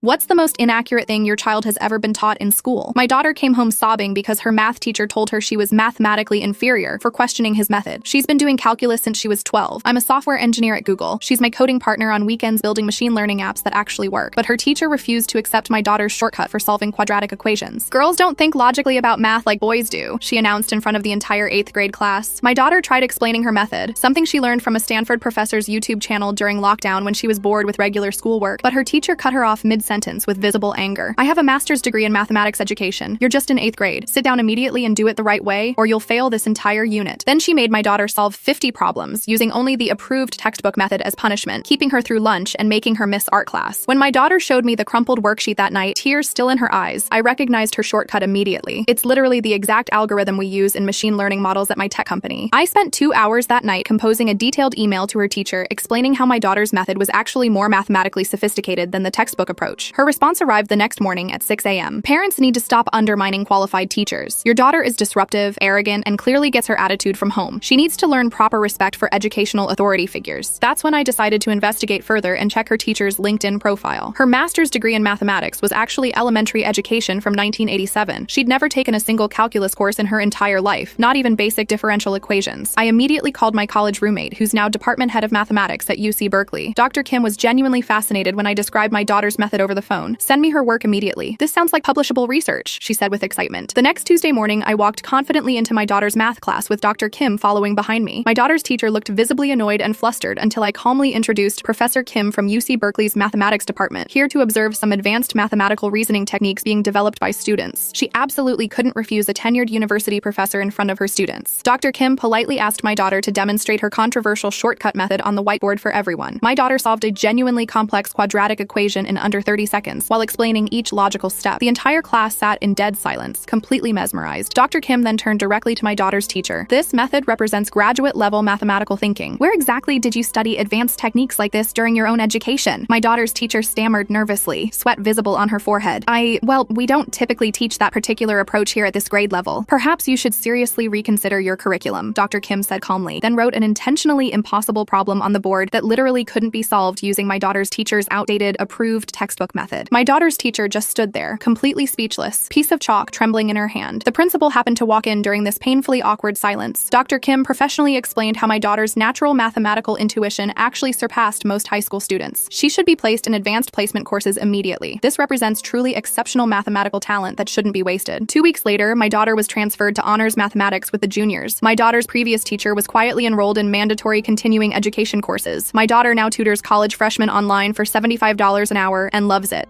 What's the most inaccurate thing your child has ever been taught in school? My daughter came home sobbing because her math teacher told her she was mathematically inferior for questioning his method. She's been doing calculus since she was 12. I'm a software engineer at Google. She's my coding partner on weekends building machine learning apps that actually work. But her teacher refused to accept my daughter's shortcut for solving quadratic equations. Girls don't think logically about math like boys do, she announced in front of the entire 8th grade class. My daughter tried explaining her method, something she learned from a Stanford professor's YouTube channel during lockdown when she was bored with regular schoolwork, but her teacher cut her off mid-sentence with visible anger. I have a master's degree in mathematics education. You're just in 8th grade. Sit down immediately and do it the right way, or you'll fail this entire unit. Then she made my daughter solve 50 problems using only the approved textbook method as punishment, keeping her through lunch and making her miss art class. When my daughter showed me the crumpled worksheet that night, tears still in her eyes, I recognized her shortcut immediately. It's literally the exact algorithm we use in machine learning models at my tech company. I spent 2 hours that night composing a detailed email to her teacher explaining how my daughter's method was actually more mathematically sophisticated than the textbook approach. Her response arrived the next morning at 6 a.m. Parents need to stop undermining qualified teachers. Your daughter is disruptive, arrogant, and clearly gets her attitude from home. She needs to learn proper respect for educational authority figures. That's when I decided to investigate further and check her teacher's LinkedIn profile. Her master's degree in mathematics was actually elementary education from 1987. She'd never taken a single calculus course in her entire life, not even basic differential equations. I immediately called my college roommate, who's now department head of mathematics at UC Berkeley. Dr. Kim was genuinely fascinated when I described my daughter's method over the phone. "Send me her work immediately. This sounds like publishable research," she said with excitement. The next Tuesday morning, I walked confidently into my daughter's math class with Dr. Kim following behind me. My daughter's teacher looked visibly annoyed and flustered until I calmly introduced Professor Kim from UC Berkeley's mathematics department, here to observe some advanced mathematical reasoning techniques being developed by students. She absolutely couldn't refuse a tenured university professor in front of her students. Dr. Kim politely asked my daughter to demonstrate her controversial shortcut method on the whiteboard for everyone. My daughter solved a genuinely complex quadratic equation in under 30 seconds while explaining each logical step. The entire class sat in dead silence, completely mesmerized. Dr. Kim then turned directly to my daughter's teacher. "This method represents graduate-level mathematical thinking. Where exactly did you study advanced techniques like this during your own education?" My daughter's teacher stammered nervously, sweat visible on her forehead. Well, we don't typically teach that particular approach here at this grade level. Perhaps you should seriously reconsider your curriculum," Dr. Kim said calmly, then wrote an intentionally impossible problem on the board that literally couldn't be solved using my daughter's teacher's outdated, approved textbook method. My daughter's teacher just stood there, completely speechless, piece of chalk trembling in her hand. The principal happened to walk in during this painfully awkward silence. Dr. Kim professionally explained how my daughter's natural mathematical intuition actually surpassed most high school students. She should be placed in advanced placement courses immediately. This represents truly exceptional mathematical talent that shouldn't be wasted. 2 weeks later, my daughter was transferred to honors mathematics with the juniors. My daughter's previous teacher was quietly enrolled in mandatory continuing education courses. My daughter now tutors college freshmen online for $75 an hour and loves it.